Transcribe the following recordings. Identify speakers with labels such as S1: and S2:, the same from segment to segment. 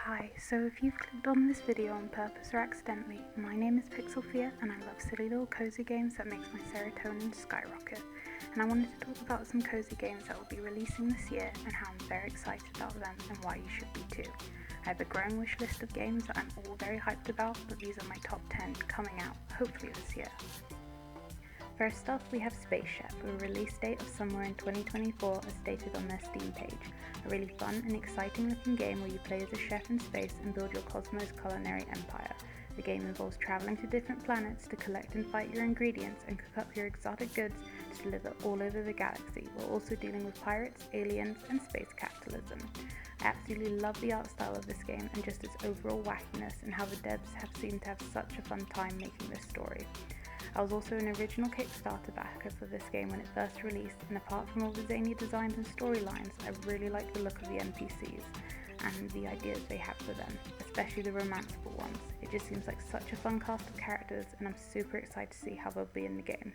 S1: Hi, so if you've clicked on this video on purpose or accidentally, my name is Pixelfia and I love silly little cozy games that makes my serotonin skyrocket. And I wanted to talk about some cozy games that will be releasing this year and how I'm very excited about them and why you should be too. I have a growing wish list of games that I'm all very hyped about, but these are my top 10 coming out, hopefully this year. First off, we have Space Chef, with a release date of somewhere in 2024 as stated on their Steam page. A really fun and exciting looking game where you play as a chef in space and build your cosmos culinary empire. The game involves travelling to different planets to collect and fight your ingredients and cook up your exotic goods to deliver all over the galaxy, while also dealing with pirates, aliens, and space capitalism. I absolutely love the art style of this game and just its overall wackiness and how the devs have seemed to have such a fun time making this story. I was also an original Kickstarter backer for this game when it first released, and apart from all the zany designs and storylines, I really like the look of the NPCs and the ideas they have for them, especially the romanceable ones. It just seems like such a fun cast of characters, and I'm super excited to see how they'll be in the game.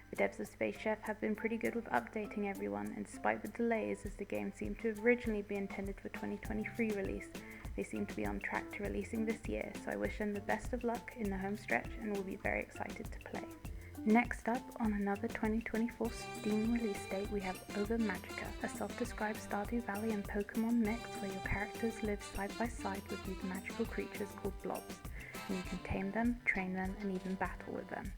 S1: The devs of Space Chef have been pretty good with updating everyone, and despite the delays as the game seemed to have originally been intended for 2023 release, they seem to be on track to releasing this year, so I wish them the best of luck in the home stretch and will be very excited to play. Next up, on another 2024 Steam release date, we have Over Magica, a self-described Stardew Valley and Pokemon mix where your characters live side by side with these magical creatures called blobs, and you can tame them, train them, and even battle with them.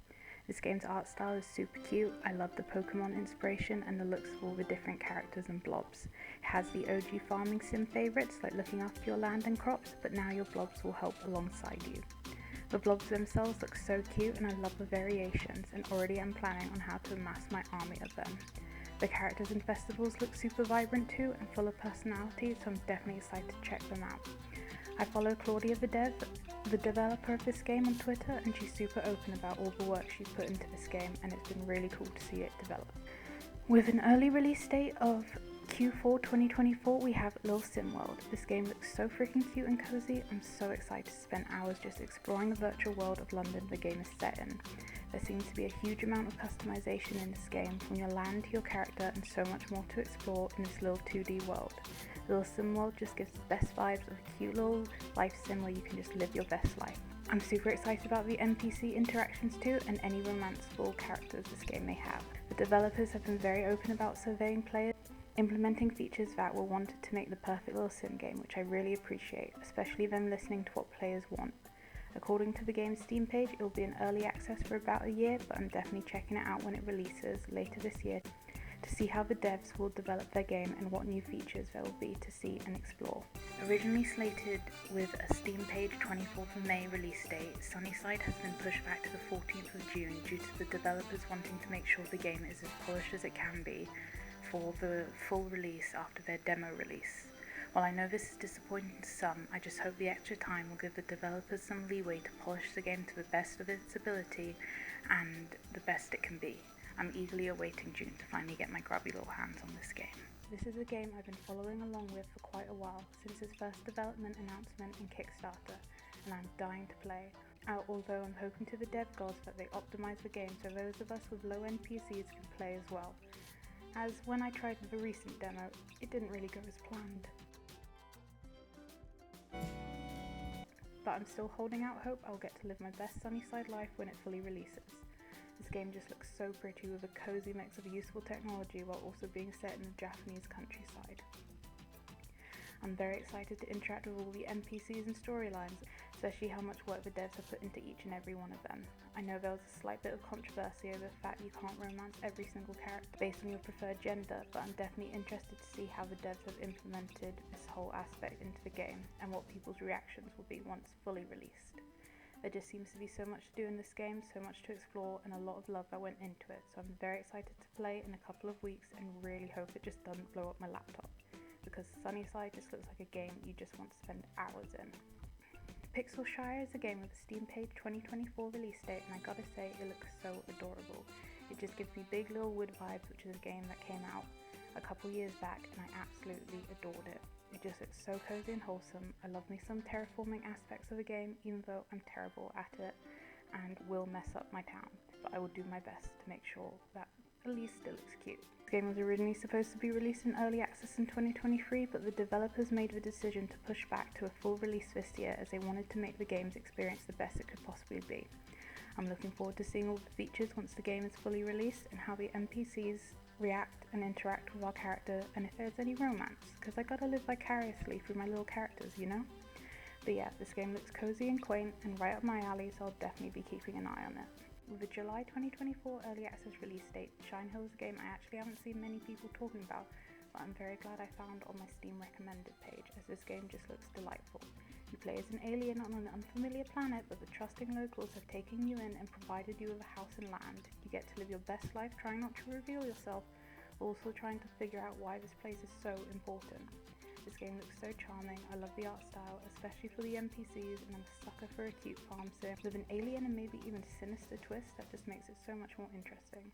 S1: This game's art style is super cute. I love the Pokemon inspiration and the looks of all the different characters and blobs. It has the OG farming sim favourites like looking after your land and crops, but now your blobs will help alongside you. The blobs themselves look so cute and I love the variations, and already I'm planning on how to amass my army of them. The characters and festivals look super vibrant too and full of personality, so I'm definitely excited to check them out. I follow Claudia the developer of this game on Twitter, and she's super open about all the work she's put into this game, and it's been really cool to see it develop. With an early release date of Q4 2024, we have Lil Sim World. This game looks so freaking cute and cozy. I'm so excited to spend hours just exploring the virtual world of London the game is set in. There seems to be a huge amount of customization in this game, from your land to your character, and so much more to explore in this little 2D world. Lil Sim World just gives the best vibes of a cute little life sim where you can just live your best life. I'm super excited about the NPC interactions too, and any romanceable characters this game may have. The developers have been very open about surveying players, implementing features that were wanted to make the perfect little sim game, which I really appreciate, especially them listening to what players want. According to the game's Steam page, it will be in early access for about a year, but I'm definitely checking it out when it releases later this year to see how the devs will develop their game and what new features there will be to see and explore. Originally slated with a Steam page 24th of May release date, Sunnyside has been pushed back to the 14th of June due to the developers wanting to make sure the game is as polished as it can be for the full release after their demo release. While I know this is disappointing to some, I just hope the extra time will give the developers some leeway to polish the game to the best of its ability and the best it can be. I'm eagerly awaiting June to finally get my grubby little hands on this game. This is a game I've been following along with for quite a while, since its first development announcement in Kickstarter, and I'm dying to play. Although I'm hoping to the dev gods that they optimize the game so those of us with low NPCs can play as well. As when I tried the recent demo, it didn't really go as planned. But I'm still holding out hope I'll get to live my best Sunnyside life when it fully releases. This game just looks so pretty with a cozy mix of useful technology while also being set in the Japanese countryside. I'm very excited to interact with all the NPCs and storylines, especially how much work the devs have put into each and every one of them. I know there was a slight bit of controversy over the fact you can't romance every single character based on your preferred gender, but I'm definitely interested to see how the devs have implemented this whole aspect into the game and what people's reactions will be once fully released. There just seems to be so much to do in this game, so much to explore, and a lot of love that went into it, so I'm very excited to play in a couple of weeks and really hope it just doesn't blow up my laptop, because Sunnyside just looks like a game you just want to spend hours in. Pixelshire is a game with a Steam page 2024 release date, and I gotta say it looks so adorable. It just gives me Big Little Wood vibes, which is a game that came out a couple years back and I absolutely adored it. It just looks so cozy and wholesome. I love me some terraforming aspects of the game, even though I'm terrible at it and will mess up my town, but I will do my best to make sure that at least still looks cute. This game was originally supposed to be released in early access in 2023, but the developers made the decision to push back to a full release this year as they wanted to make the game's experience the best it could possibly be. I'm looking forward to seeing all the features once the game is fully released and how the NPCs react and interact with our character, and if there's any romance, because I gotta live vicariously through my little characters, you know? But yeah, this game looks cozy and quaint and right up my alley, so I'll definitely be keeping an eye on it. With the July 2024 early access release date, Shine Hill is a game I actually haven't seen many people talking about, but I'm very glad I found on my Steam recommended page, as this game just looks delightful. You play as an alien on an unfamiliar planet, but the trusting locals have taken you in and provided you with a house and land. You get to live your best life trying not to reveal yourself, but also trying to figure out why this place is so important. This game looks so charming. I love the art style, especially for the NPCs, and I'm a sucker for a cute farm sim with an alien and maybe even sinister twist that just makes it so much more interesting.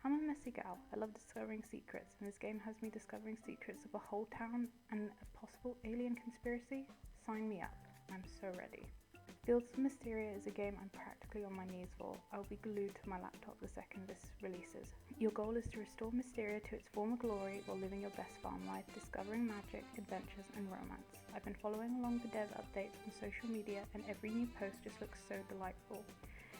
S1: I'm a messy gal. I love discovering secrets, and this game has me discovering secrets of a whole town and a possible alien conspiracy. Sign me up. I'm so ready. Fields of Mysteria is a game I'm practically on my knees for. I'll be glued to my laptop the second this releases. Your goal is to restore Mysteria to its former glory while living your best farm life, discovering magic, adventures, and romance. I've been following along the dev updates on social media, and every new post just looks so delightful.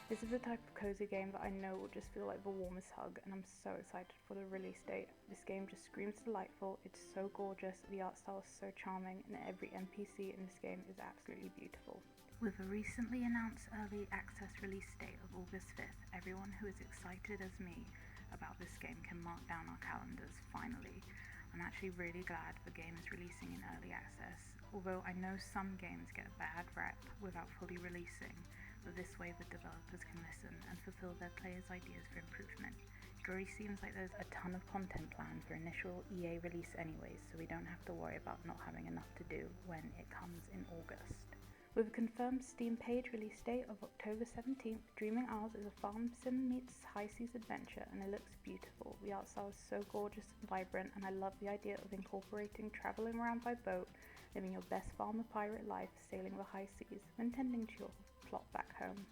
S1: This is the type of cozy game that I know will just feel like the warmest hug, and I'm so excited for the release date. This game just screams delightful, it's so gorgeous, the art style is so charming, and every NPC in this game is absolutely beautiful. With a recently announced early access release date of August 5th, everyone who is excited as me about this game can mark down our calendars, finally. I'm actually really glad the game is releasing in early access, although I know some games get a bad rep without fully releasing, but this way the developers can listen and fulfill their players' ideas for improvement. It already seems like there's a ton of content planned for initial EA release anyways, so we don't have to worry about not having enough to do when it comes in August. With a confirmed Steam page release date of October 17th, Dreaming Isles is a farm sim meets high seas adventure, and it looks beautiful. The art style is so gorgeous and vibrant, and I love the idea of incorporating traveling around by boat, living your best farmer pirate life, sailing the high seas, then tending to your plot back home.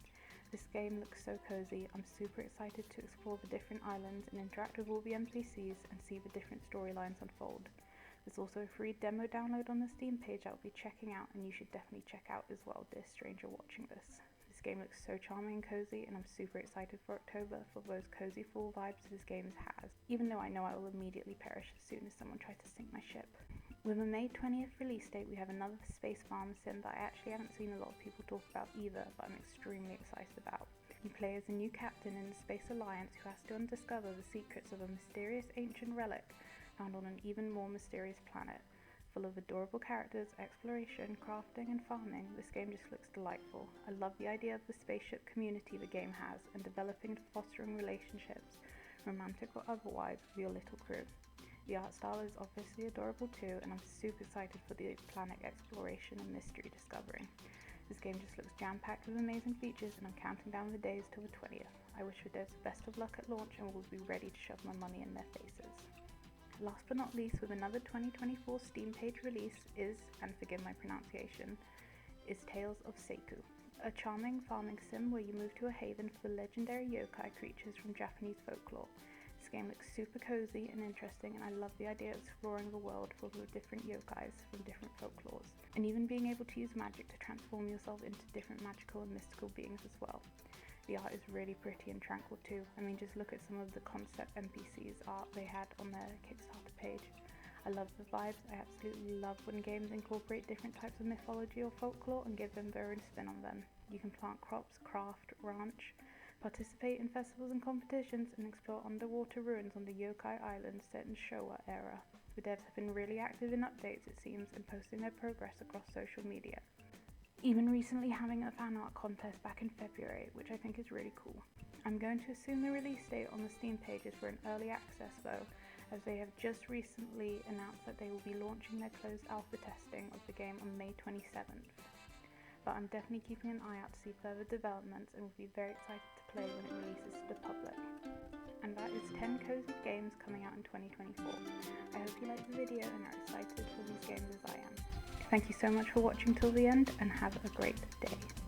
S1: This game looks so cozy. I'm super excited to explore the different islands and interact with all the NPCs and see the different storylines unfold. There's also a free demo download on the Steam page I'll be checking out, and you should definitely check out as well, dear stranger watching this. This game looks so charming and cozy, and I'm super excited for October for those cozy fall vibes this game has, even though I know I will immediately perish as soon as someone tries to sink my ship. With a May 20th release date, we have another space farm sim that I actually haven't seen a lot of people talk about either, but I'm extremely excited about. You play as a new captain in the Space Alliance who has to undiscover the secrets of a mysterious ancient relic found on an even more mysterious planet. Full of adorable characters, exploration, crafting, and farming, this game just looks delightful. I love the idea of the spaceship community the game has, and developing and fostering relationships, romantic or otherwise, with your little crew. The art style is obviously adorable too, and I'm super excited for the planet exploration and mystery discovery. This game just looks jam-packed with amazing features, and I'm counting down the days till the 20th. I wish the devs the best of luck at launch, and will be ready to shove my money in their faces. Last but not least, with another 2024 Steam page release is, and forgive my pronunciation, is Tales of Seiku, a charming farming sim where you move to a haven for legendary yokai creatures from Japanese folklore. This game looks super cozy and interesting, and I love the idea of exploring the world full of different yokais from different folklores, and even being able to use magic to transform yourself into different magical and mystical beings as well. The art is really pretty and tranquil too. I mean, just look at some of the concept NPCs art they had on their Kickstarter page. I love the vibes. I absolutely love when games incorporate different types of mythology or folklore and give them their own spin on them. You can plant crops, craft, ranch, participate in festivals and competitions, and explore underwater ruins on the Yokai Island set in Showa era. The devs have been really active in updates, it seems, and posting their progress across social media. Even recently having a fan art contest back in February, which I think is really cool. I'm going to assume the release date on the Steam page is for an early access though, as they have just recently announced that they will be launching their closed alpha testing of the game on May 27th. But I'm definitely keeping an eye out to see further developments, and will be very excited to play when it releases to the public. And that is 10 cozy games coming out in 2024. I hope you liked the video and are excited for these games as I am. Thank you so much for watching till the end, and have a great day.